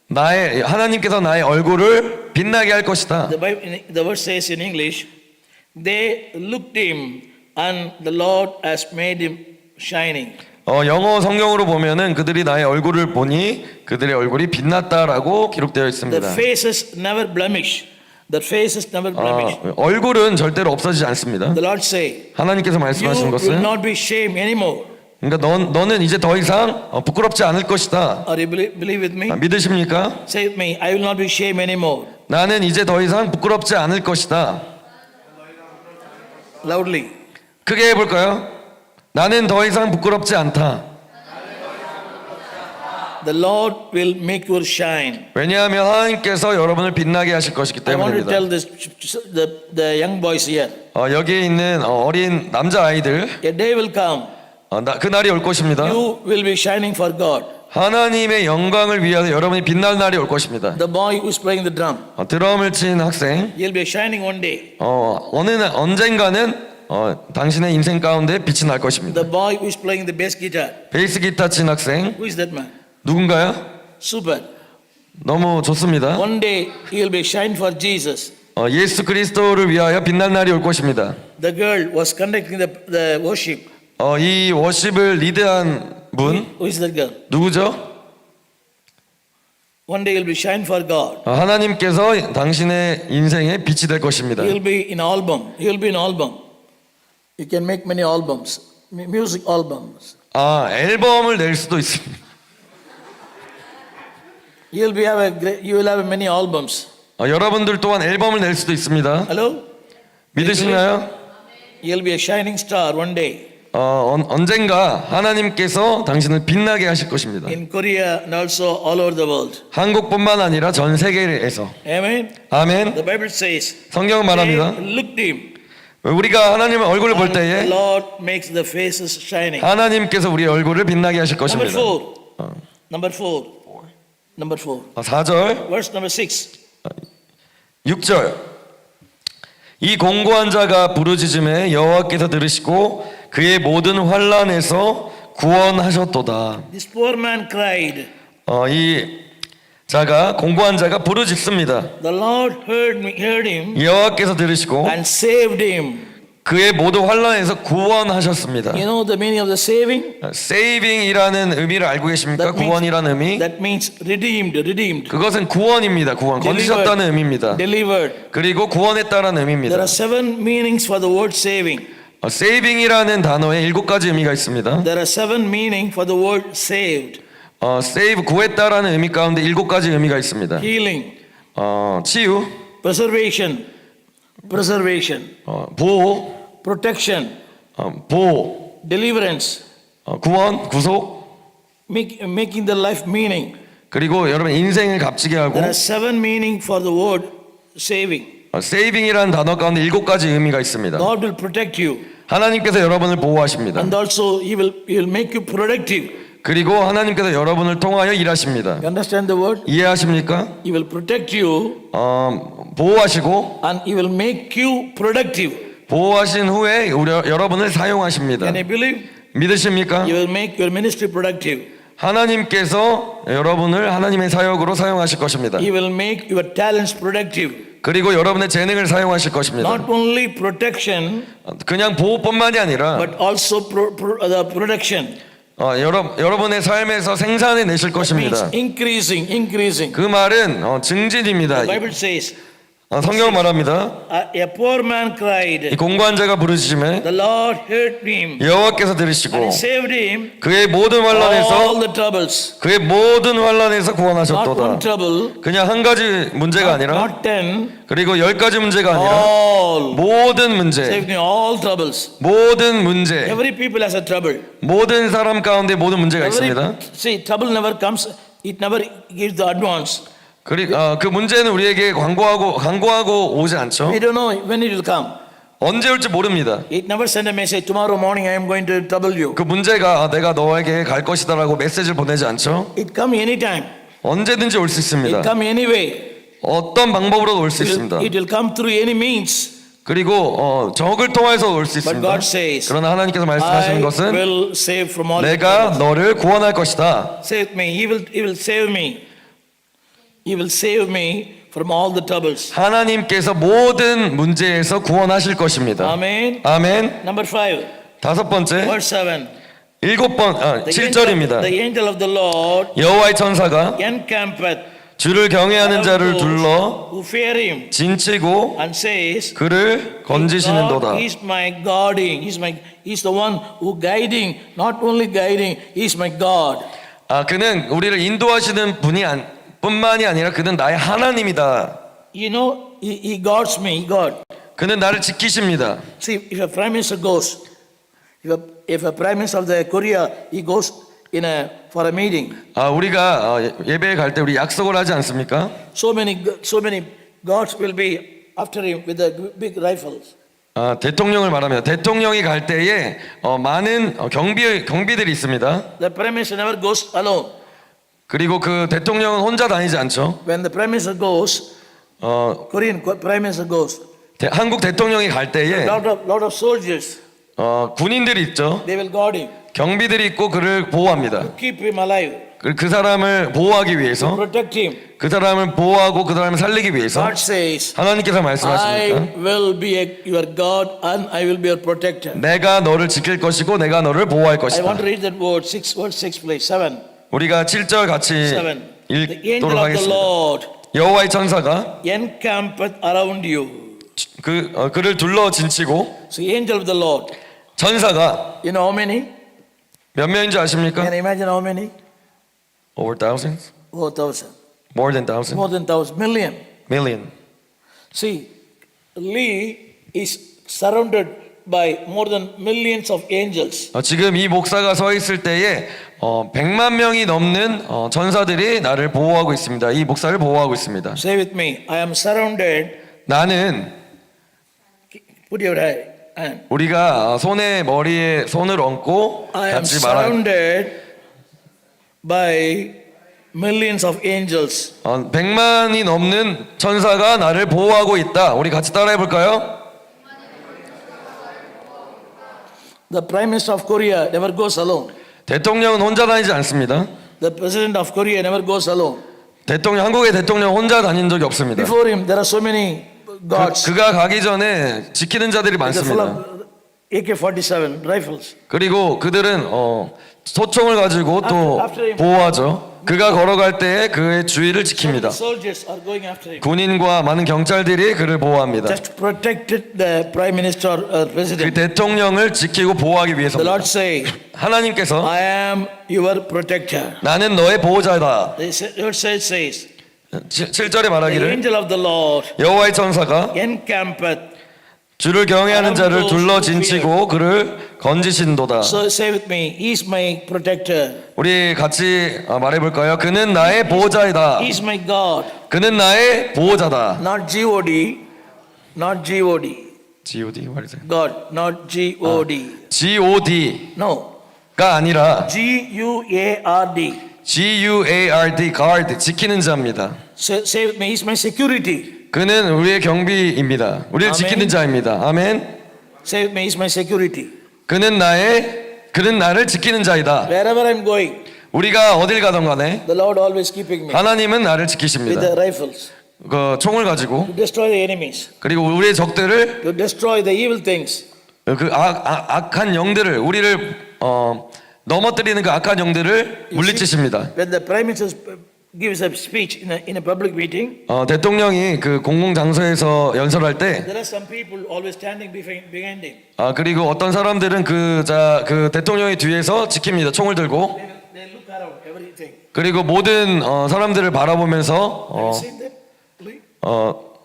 하나님께서 나의 얼굴을 빛나게 할 것이다. The verse says in English, they looked him and the Lord has made him shining. 영어 성경으로 보면은 그들이 나의 얼굴을 보니 그들의 얼굴이 빛났다라고 기록되어 The 있습니다. faces never blemish. The faces never blemish. 얼굴은 절대로 없어지지 않습니다. The Lord say, 하나님께서 you 말씀하시는 will 것은 not be shamed anymore. 그러니까 너는 이제 더 이상 부끄럽지 않을 것이다. Or you believe with me? 믿으십니까? Say with me, I will not be shamed anymore. 나는 이제 더 이상 부끄럽지 않을 것이다. Loudly. 크게 해볼까요? 나는 더 이상 부끄럽지 않다. The Lord will make you shine. 왜냐하면 하나님께서 여러분을 빛나게 하실 것이기 I want to 때문입니다. tell this the young boys here. 여기에 있는 어린 남자 아이들, A day will come. 그 날이 올 것입니다. You will be shining for God. 하나님의 영광을 위하여 여러분이 빛날 날이 올 것입니다. The boy who is playing the drum, 드럼을 치는 학생, he'll be shining one day. 언젠가는 당신의 인생 가운데 빛이 날 것입니다. The boy who is playing the bass guitar, 베이스 기타 치는 학생, who is that man? 누군가요? Super. 너무 좋습니다. One day he'll be shining for Jesus. 예수 그리스도를 위하여 빛날 날이 올 것입니다. The girl was conducting the worship. 이 워십을 리드한 분 Who is that girl? 누구죠? One day he'll be shining for God. 하나님께서 당신의 인생에 빛이 될 것입니다. He'll be in album. He'll be in album. You can make many albums, music albums. 앨범을 낼 수도 있습니다. You will have many albums. 여러분들 또한 앨범을 낼 수도 있습니다. Hello? 믿으시나요? You'll be a shining star one day. 언젠가 하나님께서 당신을 빛나게 하실 것입니다. in Korea and also all over the world. 한국뿐만 아니라 전 세계에서. Amen. 아멘. The Bible says, 성경은 they 말합니다. looked him, 우리가 하나님의 얼굴을 볼 and the 때에 Lord makes the faces shining. 하나님께서 우리의 얼굴을 빛나게 하실 Number 것입니다. 4. Number 4. Number 4. 4절, Verse number 6. 6절. 이 공고한 자가 부르짖음에 여호와께서 들으시고 그의 모든 환난에서 구원하셨도다. This poor man cried. 이 자가 공고한 자가 부르짖습니다. The Lord heard him 여호와께서 들으시고 and saved him. 그의 모든 환난에서 구원하셨습니다. You know the meaning of the saving? saving이라는 의미를 알고 계십니까? 구원이라는 의미. That means redeemed. 그것은 구원입니다. 구원, 건지셨다는 의미입니다. Delivered. 그리고 구원했다는 There 의미입니다. are 7 meanings for the word saving. saving이라는 단어에 7가지 의미가 있습니다. There are 7 meanings for the word saved. save 구했다라는 의미 가운데 7가지 의미가 있습니다. Healing, 치유, preservation, 보호, protection, 보호, deliverance, 구원, 구속, making the life meaning. 그리고 여러분 인생을 값지게 하고. There are 7 meanings for the word saving. saving이라는 단어 가운데 7가지 의미가 있습니다. God will protect you, 하나님께서 여러분을 보호하십니다. and also He will make you productive. 그리고 하나님께서 여러분을 통하여 일하십니다. You understand the word? 이해하십니까? He will protect you, 보호하시고 and He will make you productive. 보호하신 후에 여러분을 사용하십니다. Can you believe? 믿으십니까? He will make your ministry productive. 하나님께서 여러분을 하나님의 사역으로 사용하실 것입니다. He will make your talents productive. 그리고 여러분의 재능을 사용하실 것입니다. Not only protection, 그냥 보호뿐만이 아니라 but also the production. 여러분의 삶에서 생산해 내실 Means 것입니다. increasing. 그 말은 증진입니다. The Bible says, 성경은 말합니다. a poor man 이 cried, 공고한 자가 부르짖음에 the Lord heard him, 여호와께서 and 들으시고 He saved him 그의 모든 all 환난에서 the troubles. 그의 모든 환난에서 Not 구원하셨도다. one trouble, 그냥 한 가지 문제가 아니라 not 10, 그리고 10가지 문제가 아니라 all. 모든 문제, Saved me all troubles. 모든 문제, Every people has a trouble. 모든 사람 가운데 모든 문제가 있습니다. See, trouble never comes, it never gives the advance. 그 문제는 우리에게 광고하고 오지 않죠. We don't know when it will come. 언제 올지 모릅니다. It never send a message, tomorrow morning I am going to trouble you. 그 문제가 내가 너에게 갈 것이다라고 메시지를 보내지 않죠. It come anytime. 언제든지 올 수 It 있습니다. come anyway. 어떤 방법으로도 올 수 있습니다. It will come through any means. 그리고 적을 통해서 올 수 But 있습니다. God says, 그러나 하나님께서 I 말씀하시는 것은 will save from all 내가 troubles. 너를 구원할 것이다. Save me. He will save me. He will save me from all the troubles. 하나님께서 모든 문제에서 구원하실 것입니다. Amen. 아멘. Number 5, 5번째, verse 7. 7절입니다. The angel of the Lord 여호와의 천사가 encampeth 주를 경외하는 around 자를 those 둘러 who fear him, 진치고 and says, 그를 건지시는도다. God is my guarding. He's the one who guiding. Not only guiding, He's my God. 그는 우리를 인도하시는 뿐만이 아니라 그는 나의 하나님이다. You know, He guards me. God. 그는 나를 지키십니다. See, if a prime minister goes, if a prime minister of the Korea, he goes for a meeting. 우리가 예배에 갈 때 우리 약속을 하지 않습니까? So many guards will be after him with the big rifles. 대통령을 말합니다. 대통령이 갈 때에 많은 경비들이 있습니다. The prime minister never goes alone. 그리고 그 대통령은 혼자 다니지 않죠. When the prime minister goes, Korean prime minister goes, 한국 대통령이 갈 때에 lot of soldiers, 군인들이 있죠. they will guard him, 경비들이 있고 그를 보호합니다. keep him alive, 그 사람을 보호하기 위해서, protect him. 그 사람을 보호하고 그 사람을 살리기 위해서 God says, 하나님께서 I 말씀하십니까? will be your God and I will be your protector. 내가 너를 지킬 것이고 내가 너를 보호할 I 것이다. want to read that word, verse 6, please. 7. 우리가 7절 같이 7. The angel 읽도록 of the 하겠습니다. Lord 여호와의 천사가 encampeth around you. 그를 둘러 진치고, So the angel of the Lord. 천사가 You know how many? 몇 명인지 아십니까? Can you imagine how many? Over thousands? Oh, 1,000. More than thousands? More than 1,000. Million. Million. See, Lee is surrounded by more than millions of angels. 지금 이 목사가 서 있을 때에 100만 명이 넘는 전사들이 나를 보호하고 있습니다. 이 목사를 보호하고 있습니다. Say with me, I am surrounded. 나는 Put your hand. 우리가 손에 머리에 손을 얹고 I am 같이 말하 surrounded by millions of angels. 100만이 넘는 천사가 나를 보호하고 있다. 우리 같이 따라해 볼까요? The Prime Minister of Korea never goes alone. 대통령은 혼자 다니지 않습니다. The President of Korea never goes alone. 한국의 대통령 혼자 다닌 적이 없습니다. Before him, there are so many gods. 그가 가기 전에 지키는 자들이 They're full 많습니다. of AK-47 rifles. 그리고 그들은 소총을 가지고 또 After him. 보호하죠. 그가 걸어갈 때에 그의 주위를 지킵니다. Soldiers are going after him. 군인과 많은 경찰들이 그를 보호합니다. Just protected the Prime Minister or 그 President. 대통령을 지키고 보호하기 The 위해서입니다. Lord say, 하나님께서 I am your protector. 나는 너의 보호자다. The Lord says, 7절에 the 말하기를 angel of the Lord 여호와의 천사가 encampeth. 주를 경외하는 자를 둘러 진치고 그를 건지신도다. So say with me, He is my protector. 우리 같이 말해볼까요? 그는 나의 보호자이다. He is my God. 그는 나의 보호자다. Not G-O-D, not G-O-D. G.O.D. what is it? God, not G-O-D. G.O.D가 No, 아니라 G-U-A-R-D. G.U.A.R.D. guard 지키는 자입니다. Say with me, He is my security. 그는 우리의 경비입니다. 우리를 아멘. 지키는 자입니다. 아멘. Say with me, He is my security. 그는 나를 지키는 자이다. Wherever I'm going, 우리가 어딜 가던 간에 the Lord always keeping me 하나님은 나를 with 지키십니다. the rifles 그 총을 가지고 to destroy the enemies, 그리고 우리의 적들을 to destroy the evil things. 그 악한 영들을 우리를 넘어뜨리는 그 악한 영들을 물리치십니다. When the Prime Minister gives a speech in a public meeting, 대통령이 그 공공 장소에서 연설할 때 there are some people always standing behind him. 그리고 어떤 사람들은 그 대통령이 뒤에서 지킵니다. 총을 들고 They look around everything. 그리고 모든 사람들을 바라보면서 Have you seen that? Lee?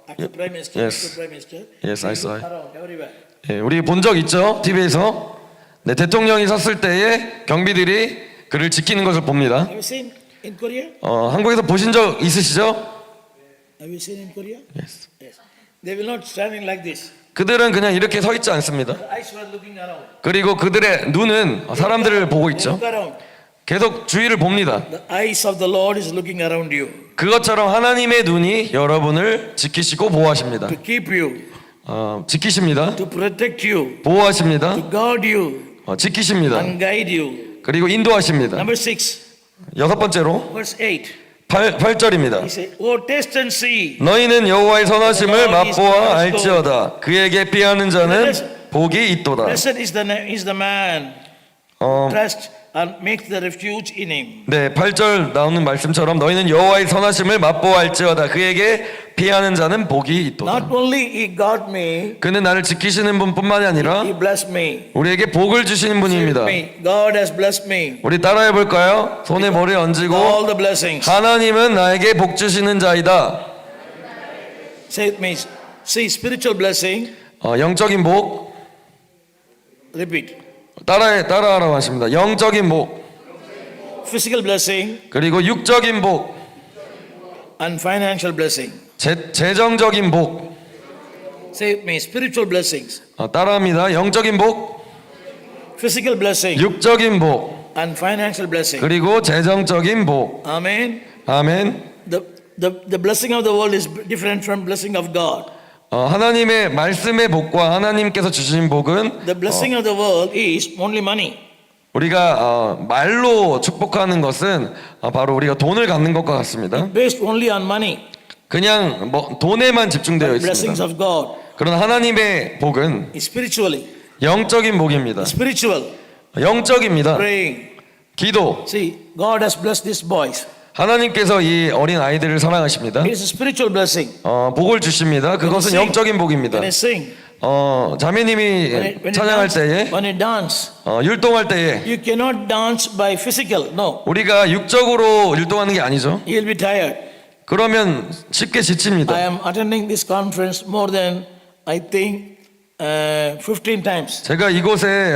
After Prime Minister, yes. after Prime Minister, Yes, I they saw look it. around everywhere. 예, 우리 본 적 있죠? TV에서 네, 대통령이 섰을 때에 경비들이 그를 지키는 것을 봅니다. Have you seen in Korea? 한국에서 보신 적 있으시죠? Have you seen in Korea? Yes. Yes. They will not standing like this. 그들은 그냥 이렇게 서 있지 않습니다. The eyes were looking around. 그리고 그들의 눈은 사람들을 보고 They 있죠. look around. 계속 주위를 봅니다. The eyes of the Lord is looking around you 그것처럼 하나님의 눈이 여러분을 지키시고 보호하십니다. to keep you, 지키십니다. to protect you, 보호하십니다. to guard you, 지키십니다. and guide you. 그리고 인도하십니다. Number 6, 여섯 번째로 verse 8. 8절입니다. He said, "Oh, taste and see." 너희는 여호와의 선하심을 맛보아 알지어다. 그에게 피하는 자는 복이 있도다. Blessed is the man trust and makes the refuge in him. 네, 8절 나오는 말씀처럼 너희는 여호와의 선하심을 맛보아 알지어다. 그에게 피하는 자는 복이 있도다. Not only he got me, 그는 나를 지키시는 분뿐만이 아니라 he blessed me. 우리에게 복을 주시는 분입니다. God has blessed me. 우리 따라해 볼까요? 손에 머리 얹고 All the blessings. 하나님은 나에게 복 주시는 자이다. Say with me. See, spiritual blessing. 영적인 복 Repeat. 따라하라고 하십니다. 영적인 복 Physical blessing 그리고 육적인 복 and financial blessing. 재정적인 복 Say with me. Spiritual blessings, 따라합니다. 영적인 복 physical blessing, 육적인 복 and financial blessing. 그리고 재정적인 복. Amen. 아멘. The blessing of the world is different from blessing of God. 하나님의 말씀의 복과 하나님께서 주신 복은 The blessing of the world is only money. 우리가 말로 축복하는 것은 바로 우리가 돈을 갖는 것과 같습니다. Based only on money. 그냥 돈에만 집중되어 Blessings 있습니다. of God 그러나 하나님의 복은 is spiritually. 영적인 복입니다. Spiritual. 영적입니다. Praying. 기도. See, God has blessed these boys. 하나님께서 이 어린 아이들을 사랑하십니다. It is a spiritual blessing. 복을 주십니다. 그것은 When you 영적인 복입니다. When I sing, 자매님이 when you 찬양할 dance, 때에 when you dance, 율동할 때에 you cannot dance by physical. No, 우리가 육적으로 율동하는 게 아니죠. you'll be tired. 그러면 쉽게 I 지칩니다. am attending this conference more than I think 15 times. 제가 이곳에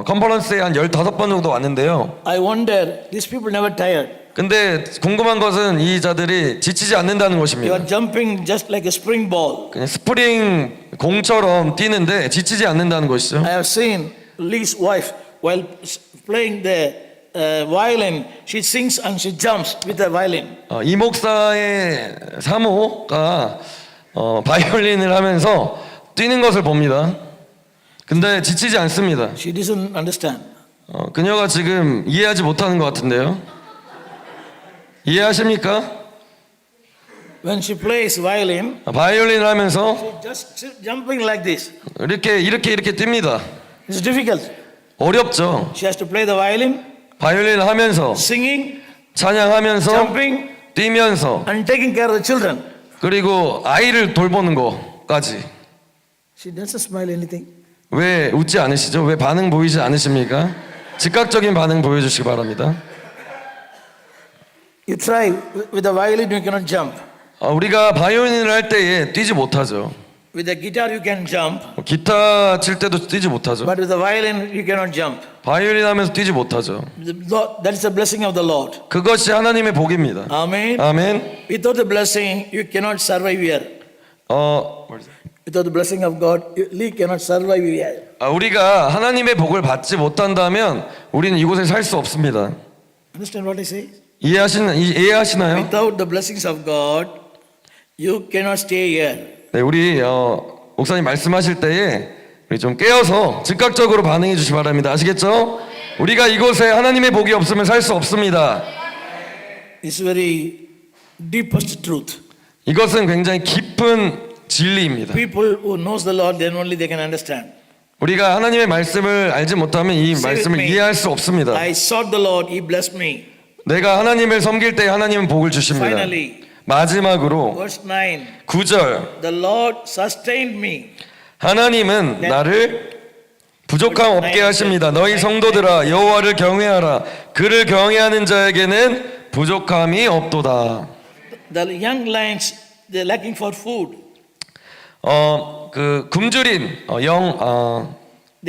컨퍼런스에 한 15번 정도 왔는데요. I wonder, these people never tired. 근데 궁금한 것은 이 자들이 지치지 않는다는 You 것입니다. are jumping just like a spring ball. 그냥 스프링 공처럼 뛰는데 지치지 않는다는 것이죠. I have seen Lee's wife while playing the violin. She sings and she jumps with the violin. 이 목사의 사모가 바이올린을 하면서 뛰는 것을 봅니다. 근데 지치지 않습니다. She doesn't understand. 그녀가 지금 이해하지 못하는 것 같은데요. 이해하십니까? When she plays violin, 바이올린을 하면서 she just jumping like this. 이렇게 뜁니다. It's difficult. 어렵죠. She has to play the violin, 바이올린을 하면서 singing, 찬양하면서 jumping, 뛰면서 and taking care of the children. 그리고 아이를 돌보는 것까지. She doesn't smile anything. 왜 웃지 않으시죠? 왜 반응 보이지 않으십니까? 즉각적인 반응 보여주시기 바랍니다. You try with the violin, you cannot jump. 우리가 바이올린을 할 때에 뛰지 못하죠. With the guitar, you can jump, 기타 칠 때도 뛰지 못하죠. but with the violin, you cannot jump. 바이올린 하면서 뛰지 못하죠. That is the blessing of the Lord. 그것이 하나님의 복입니다. Amen. 아멘. Without the blessing, you cannot survive here. Without the blessing of God, Lee cannot survive here. 우리가 하나님의 복을 받지 못한다면 우리는 이곳에 살 수 없습니다. Understand what I say? 이해하시나요? Without the blessings of God, you cannot stay here. 네, 우리 목사님 말씀하실 때에 우리 좀 깨어서 즉각적으로 반응해 주시기 바랍니다. 아시겠죠? 우리가 이곳에 하나님의 복이 없으면 살 수 없습니다. It's very deepest truth. 이것은 굉장히 깊은 진리입니다. People who knows the Lord, then only they can understand. 우리가 하나님의 말씀을 알지 못하면 이 Say with 말씀을 me. 이해할 수 없습니다. I sought the Lord, He blessed me. 내가 하나님을 섬길 때 하나님은 복을 주십니다. Finally, 마지막으로 verse 9, 9절 the Lord sustained me. 하나님은 나를 부족함 없게 하십니다. 너희 성도들아 여호와를 경외하라. 그를 경외하는 자에게는 부족함이 없도다. The young lions, they're lacking for food. 그 굶주린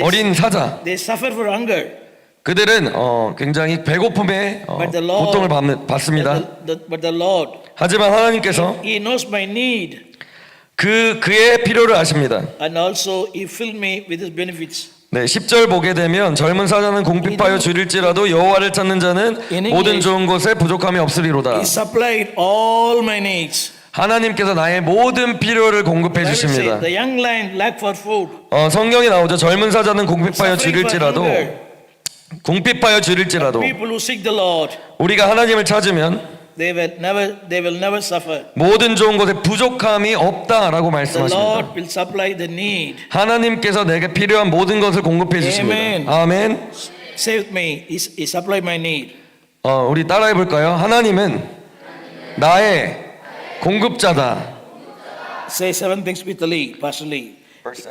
어린 사자 They suffer for hunger. 그들은 굉장히 배고픔에 But the Lord, 고통을 받습니다. but the Lord, 하지만 하나님께서 He knows my need, 그의 필요를 아십니다. and also He filled me with His benefits. 네, 10절 보게 되면 젊은 사자는 공핍하여 줄일지라도 여호와를 찾는 자는 In 모든 English, 좋은 것에 부족함이 없으리로다. He supplied all my needs. 하나님께서 나의 모든 필요를 공급해 Bible says, 주십니다. the young lion lack for food. 성경에 나오죠. 젊은 사자는 공핍하여 Suffering for 줄일지라도 hunger. 공핍하여 줄일지라도 People who seek the Lord, 우리가 하나님을 찾으면 they will never suffer. 모든 좋은 것에 부족함이 없다라고 The 말씀하십니다. Lord will supply the need. 하나님께서 내게 필요한 모든 것을 공급해 주십니다. Amen. 아멘. Say with me, He supplied my need. 우리 따라해 볼까요? 하나님은 나의 공급자다. Say 7 things with Lee, Pastor Lee.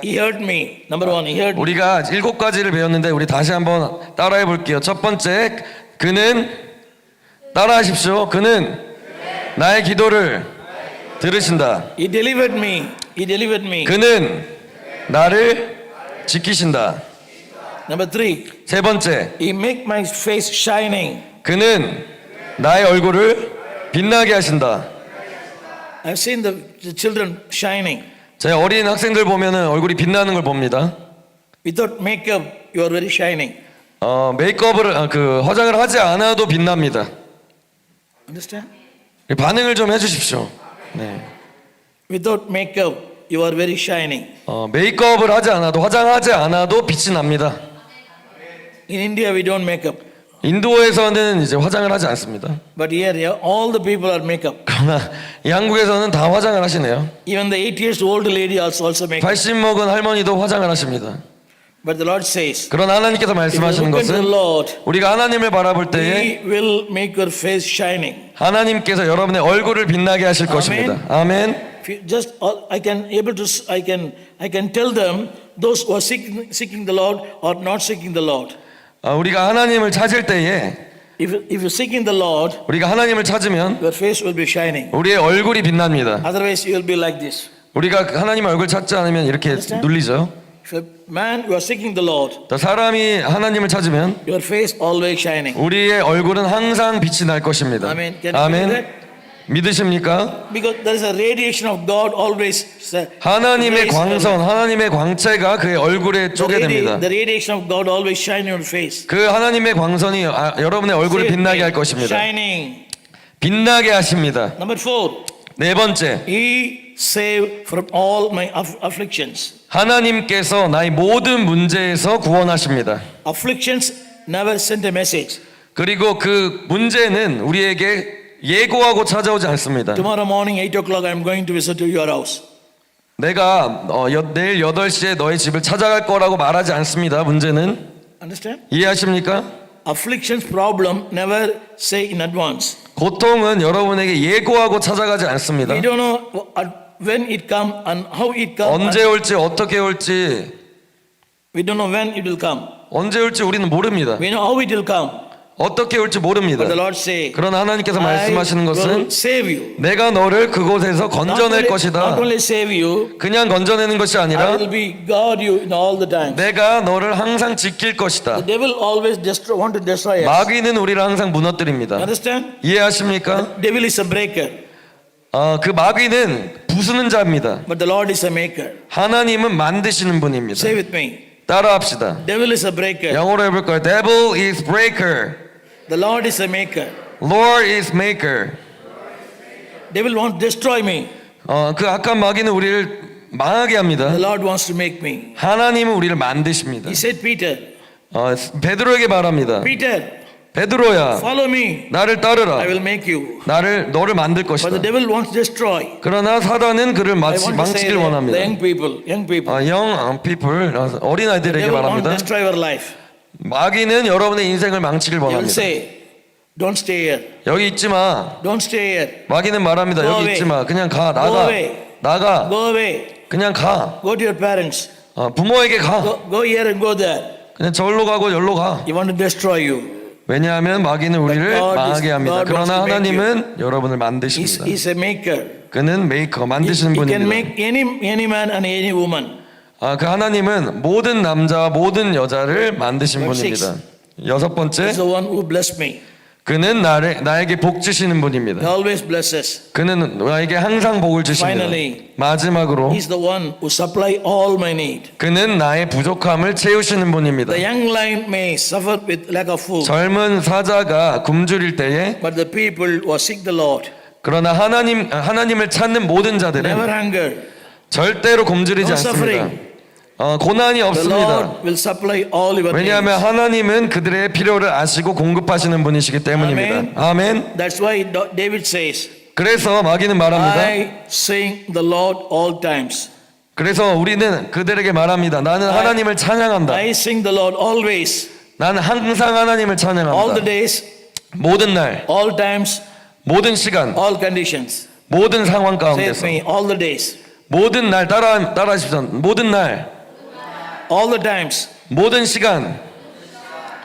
He heard me. Number 1, He heard me. 우리가 7가지를 배웠는데 우리 다시 한번 따라해 볼게요. 첫 번째, 그는 따라하십시오. 그는 나의 기도를 들으신다. He delivered me. He delivered me. 그는 나를 지키신다. Number 3, 세 번째, He make my face shining. 그는 나의 얼굴을 빛나게 하신다. I've seen the children shining. 제 어린 학생들 보면은 얼굴이 빛나는 걸 봅니다. Without makeup, you are very shining. 메이크업을 화장을 하지 않아도 빛납니다. Understand? 반응을 좀 해주십시오. 네. Without makeup, you are very shining. 메이크업을 하지 않아도 화장하지 않아도 빛이 납니다. In India, we don't make up. 인도에서는 이제 화장을 하지 않습니다. But here, all the people are make up. 그러나 이 한국에서는 다 화장을 하시네요. Even the 8 years old lady also make up. 80 먹은 할머니도 화장을 하십니다. But the Lord says, 그러나 하나님께서 if you 말씀하시는 look unto the 것은 Lord, 우리가 하나님을 바라볼 때에 He will make your face shining. 하나님께서 여러분의 얼굴을 빛나게 하실 것입니다. 아멘. If you just, I can tell them those who are seeking the Lord or not seeking the Lord. 우리가 하나님을 찾을 때에 If you seeking the Lord, 우리가 하나님을 찾으면 your face will be shining. 우리의 얼굴이 빛납니다. Otherwise, you will be like this. 우리가 하나님의 얼굴 찾지 않으면 이렇게 눌리죠. If a man you are seeking the Lord, 또 사람이 하나님을 찾으면 your face always shining. 우리의 얼굴은 항상 빛이 날 것입니다. 아멘. Can you believe 아멘. that? 믿으십니까? Because there is a radiation of God always. 하나님의 광선, 하나님의 광채가 그의 얼굴에 쪼게 됩니다. The radiation of God always shine on your face. 그 하나님의 광선이 여러분의 얼굴을 빛나게 할 것입니다. Shining. 빛나게 하십니다. Number 4. 네 번째, He saved from all my afflictions. 하나님께서 나의 모든 문제에서 구원하십니다. Afflictions never send a message. 그리고 그 문제는 우리에게 예고하고 찾아오지 않습니다. Tomorrow morning 8 o'clock I am going to visit your house. 내가 내일 8시에 너의 집을 찾아갈 거라고 말하지 않습니다. 문제는 Understand? 이해하십니까? Afflictions problem never say in advance. 고통은 여러분에게 예고하고 찾아가지 않습니다. We don't know when it come and how it come. 언제 올지 어떻게 올지 We don't know when it will come. 언제 올지 우리는 모릅니다. We know how it will come. 어떻게 올지 모릅니다. But the Lord say, 그러나 하나님께서 I 말씀하시는 will 것은 save you. 내가 너를 그곳에서 건져낼 Not 것이다. only save you, 그냥 건져내는 것이 I 아니라 will be guard you in all the time. 내가 너를 항상 지킬 것이다. The devil always want to destroy us. 마귀는 우리를 항상 무너뜨립니다. Understand? 이해하십니까? Devil is a breaker, 그 마귀는 부수는 자입니다. but the Lord is a maker. 하나님은 만드시는 분입니다. Say with me. 따라합시다. Devil is a breaker. 영어로 해볼까요? Devil is breaker. The Lord is a maker. Lord is maker. Devil wants to destroy me. 그 악한 마귀는 우리를 망하게 합니다. The Lord wants to make me. 하나님은 우리를 만드십니다. He said, Peter, 베드로에게 말합니다. Peter, 베드로야, follow me. 나를 따르라. I will make you. 너를 만들 But 것이다. the devil wants to destroy. 그러나 사단은 그를 I want to say 망치길 that 원합니다. the young people. young people, 어린 아이들에게 Devil wants to 말합니다. destroy your life. 마귀는 여러분의 인생을 망치길 He will 원합니다. say, don't stay here. 여기 있지 마. Don't stay here. 마귀는 말합니다. Go 여기 away. 있지 마. 그냥 가. Go 나가. away. 나가. Go away. 그냥 가. Go to your parents. 부모에게 가. Go here and go there. 그냥 저기로 가고 여기로 가. He want to destroy you. 왜냐하면 마귀는 우리를 God is- 망하게 합니다. God wants 그러나 to make 하나님은 여러분을 만드십니다. He's a maker. 그는 메이커, 만드시는 He can 분입니다. make any man and any woman. 그 하나님은 모든 남자와 모든 여자를 만드신 Verse 분입니다. 여섯 번째, He's the one who blessed me. 그는 나에게 복 주시는 He 분입니다. always blesses. 그는 나에게 항상 복을 주십니다. Finally, 마지막으로 He's the one who supply all my need. 그는 나의 부족함을 채우시는 분입니다. The young lion may suffer with lack of food, 젊은 사자가 굶주릴 때에 but the people who are seek the Lord 그러나 하나님을 찾는 모든 never 자들은 hunger. 절대로 굶주리지 No 않습니다. suffering. 고난이 The 없습니다. Lord will supply all your 왜냐하면 needs. 하나님은 그들의 필요를 아시고 공급하시는 분이시기 때문입니다. 아멘. That's why David says, 그래서 마귀는 말합니다. I sing the Lord all times. 그래서 우리는 그들에게 말합니다. 나는 하나님을 찬양한다. I sing the Lord always, 나는 항상 하나님을 all the 찬양한다. days, 모든 날, all times, 모든 시간, all conditions. 모든 상황 Say with 가운데서 me, all the days, 모든 날 따라하십시오. 모든 날, all the times, 모든 시간,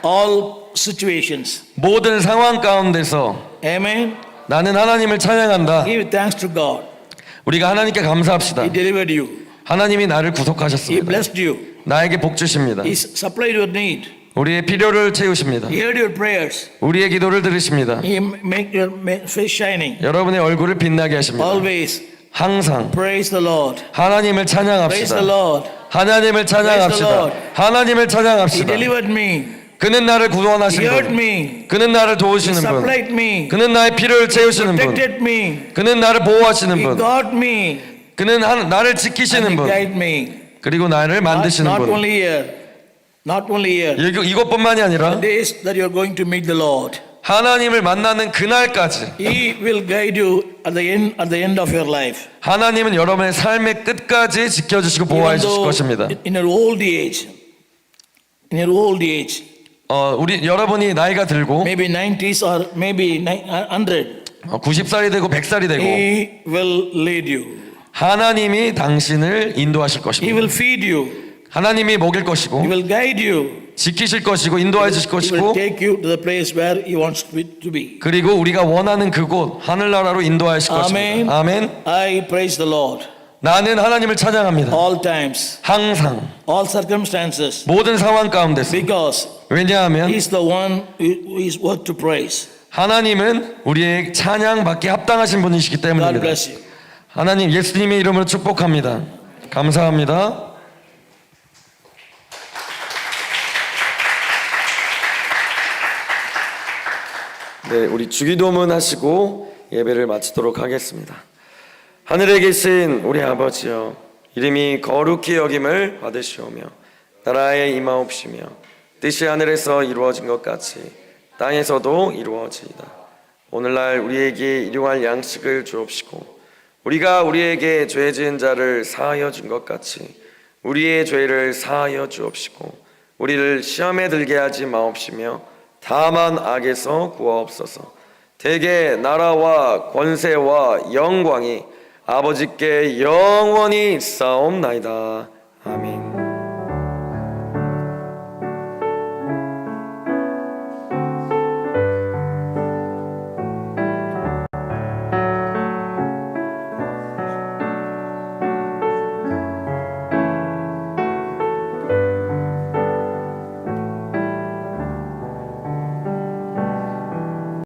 all situations. 모든 상황 가운데서 Amen. 나는 하나님을 찬양한다. Give thanks to God. 우리가 하나님께 감사합시다. He delivered you. 하나님이 나를 He 구속하셨습니다. blessed you. 나에게 복 주십니다. He supplied your need. 우리의 필요를 채우십니다. He heard your prayers. 우리의 기도를 들으십니다. He make your face shining. 여러분의 얼굴을 빛나게 하십니다. Always 항상 praise the Lord. 하나님을 Praise the 찬양합시다. Lord. 하나님을 Praise the 찬양합시다. Lord. 하나님을 He 찬양합시다. delivered me. 그는 나를 He 구원하신 heard 분. me. 그는 나를 He 도우시는 분. supplied me. 그는 나의 필요를 채우시는 분. Protected me. 그는 나를 보호하시는 He 분. got me. 그는 나를 And 지키시는 He 분. guide me. 그리고 나를 만드시는 Not 분. only here. Not only here. 이것뿐만이 아니라 Days that you are going to meet the Lord. 하나님을 만나는 그날까지 He will guide you at the end of your life. 하나님은 여러분의 삶의 끝까지 지켜주시고 보호해 Even 주실 though 것입니다. in your old age, 우리 여러분이 나이가 들고 maybe 90s or maybe 100, 90살이 되고 100살이 되고 He will lead you. 하나님이 당신을 인도하실 He 것입니다. will feed you. 하나님이 먹일 He 것이고 will guide you. 지키실 것이고 인도해 주실 He will 것이고 take you to the place where He wants to be. 그리고 우리가 원하는 그곳 하늘나라로 인도하실 Amen. 것입니다. 아멘. I praise the Lord. 나는 하나님을 찬양합니다. all times, 항상 all circumstances, 모든 상황 가운데서. because 왜냐하면 He's the one who is worth to praise. 하나님은 우리의 찬양받기 합당하신 분이시기 God 때문입니다. bless you. 하나님 예수님의 이름으로 축복합니다. 감사합니다. 네, 우리 주기도문 하시고 예배를 마치도록 하겠습니다. 하늘에 계신 우리 아버지여, 이름이 거룩히 여김을 받으시오며 나라에 임하옵시며 뜻이 하늘에서 이루어진 것 같이 땅에서도 이루어지이다. 오늘날 우리에게 일용할 양식을 주옵시고 우리가 우리에게 죄 지은 자를 사하여 준 것 같이 우리의 죄를 사하여 주옵시고 우리를 시험에 들게 하지 마옵시며 다만 악에서 구하옵소서. 대개 나라와 권세와 영광이 아버지께 영원히 있사옵나이다. 아멘.